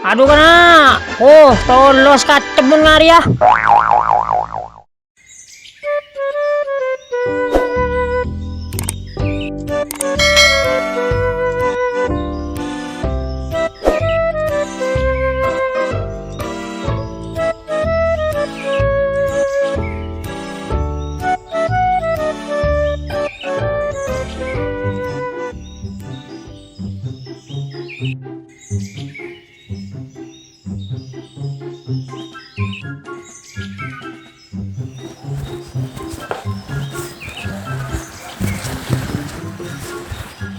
Aduh kena. Oh, tolos katemun ngari ya.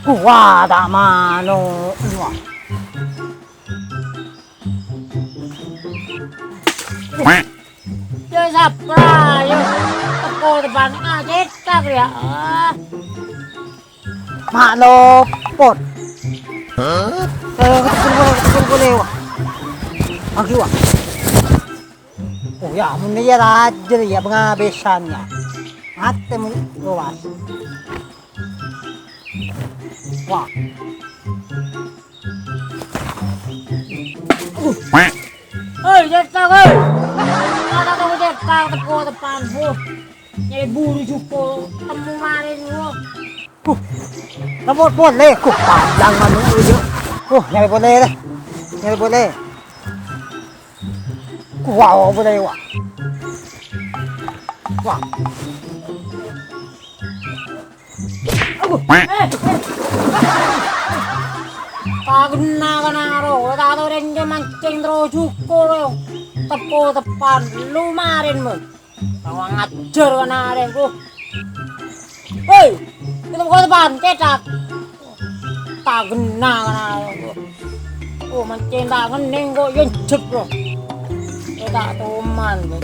Wah, tak mano. Wah. Yo sapra, yo. Teko depan cetak ya. Mak lopot. Hah? Ketemu boleh wah. Lagi wah. Oh ya, mun dia rajin ya penghabisannya. Mate mun luas. Wah. Hei, cetak hei. Ada kamu cetak teko depan bu. Nyari buru cupo temu marin bu. Lamot boleh ku padang manu itu. Nyari boleh deh. Nyari boleh. Wow, boleh wah. Wah. Kagena ro, tato renjo mancing terus cukur tepo depan lumarin mu. Tawa ngajar kanaren ku. Hei, kita mau depan cetak. Kagena kanaren ku. Oh mancing tak ngening kok yo jep bro. Tak toman ku.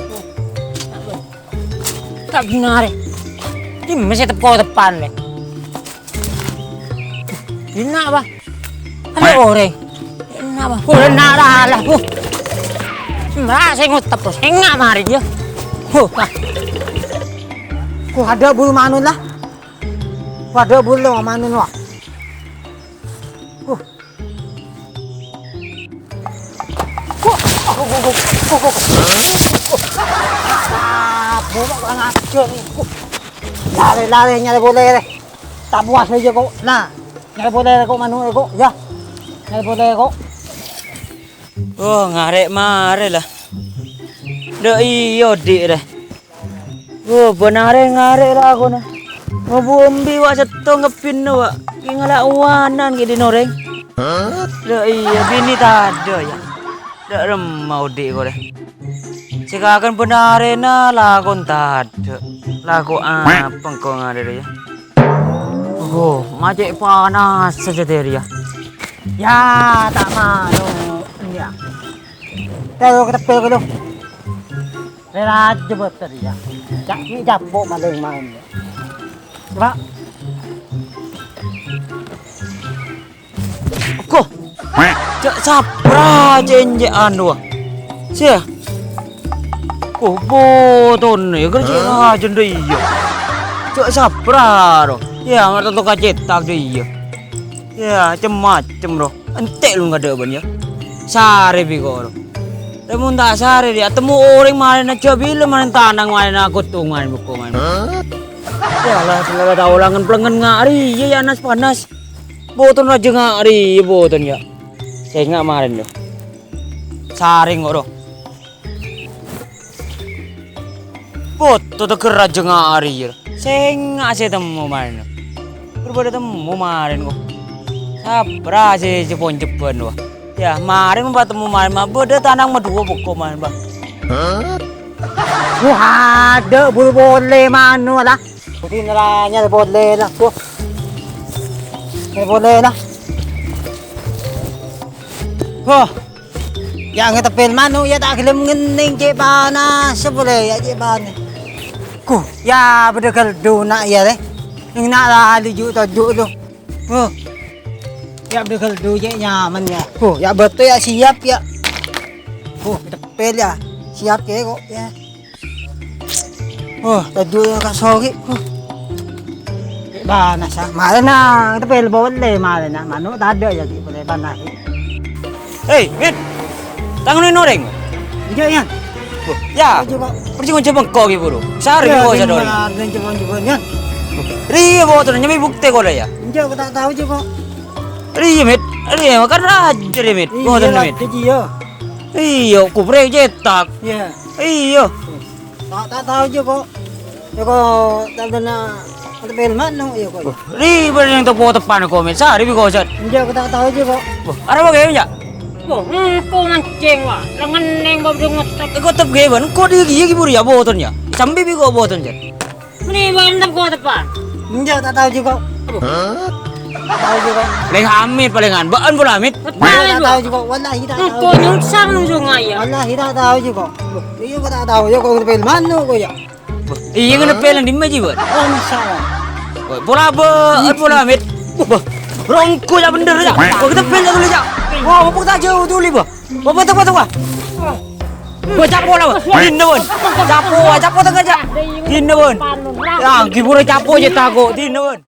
Kagena re. Ini masih tepo depan le. Enak ba? Ada orang. Enak ba? Oh, enak lah. Merasa ngutap terus. Enak mari dia. Ku ada bulu manun lah. Ku ada bulu manun wah. Bukan ngajar ni. Lari nyari boleh deh. Tak puas aja kok. Nah. Nyari boleh kok manu kok ya. Nyari boleh kok. Oh ngarek mare lah. Dek iyo dik deh. Oh benare ngarek lah aku nah. Ngobumbi wak seto ngepin wak. Ingalak wanan ke di noreng. Dek iya bini tada ya. Dek remau dik kok deh. Sikakan benare na lakon tada. Laku apa kau ngarek ya. Oh, macet panas saja dia. Ya, tak malu. Ya. Tahu kita pel dulu. Rela jebot tadi ya. Jak ni japok maling main. Coba. Kok? Jak sapra jenje anu. Sia. Oh, boton ni kerja aja dia. Jak sapra roh. Ya, nggak tahu kacetak dia. Ya, macam-macam roh. Entek lu nggak ada ban ya. Sare biko roh. Namun tak sare dia. Temu orang mana nak bila mana tanang mana aku tuh mana buku mana. Ya lah, selalu tahu langan pelengan ngari. Ya, anas panas. Boton aja ngari, boton ya. Saya nggak marin loh. Saring roh. Boton tuh keraja ngari. Saya nggak sih temu mana. Berbeda temu kemarin kok. Sabra sih Jepun wah. Ya kemarin temu kemarin mah beda tanang mah dua buku kemarin bah. Wah ada boleh manu lah. Jadi neranya boleh lah tu. Boleh lah. Oh, yang ngetepil manu ya tak gelem ngening cek panas seboleh ya cek panas. Ku ya bedegal dona ya deh. Yang nak lah lujuk tajuk tu. Ya betul je nyaman ya. Ya betul ya siap ya. Tepel ya. Siap ke kok ya. Tajuk yang kat sore. Panas ah. Mana nak tepel boleh mana nak. Manu tak ada jadi boleh panas. Hei, Min. Tangan ni noreng. Iya ya. Ya. Coba. Percuma coba kau gitu bro. Sari Iya, kau saja dong. Dan coba ya. Ria botol nyami bukti kau ya. Iya, aku tak tahu juga. Ria met. Ria makan raja ria met. Botol Iya, met. iya. Iya, ku brek cetak. Iya. Iya. Tak tahu juga. Ya kok tak ada film mana ya kok. Ria yang tak depan kau met. Sari kau saja. Iya, aku tak tahu juga. Ada apa gaya ya? Bo, ko mancing wa. Langan neng babu ngotak. Kau tetap gaya ban. Kau dia gigi buru ya botolnya. Sambil bi kau botolnya. Meni ba ndam ko depan. Iya, tak tahu juga. Tak tahu juga. Paling amit palingan. Baan pula amit. Tak tahu juga. Wallahi tak Ko tahu. nyung sang nung sungai ya. Wallahi tak tahu juga. Iya, aku tak tahu ya kok film mana kok ya. Iya kena pelan di meja buat. Oh, salah. Bola bola amit. Rongku ya bener ya. Kau kita pelan dulu ya. Wah, apa tak jauh dulu bah. Apa tak apa. Gua capo lah. Dinneun. Capo tengah aja. Dinneun. Ya, gibur capo je tago. Dinneun.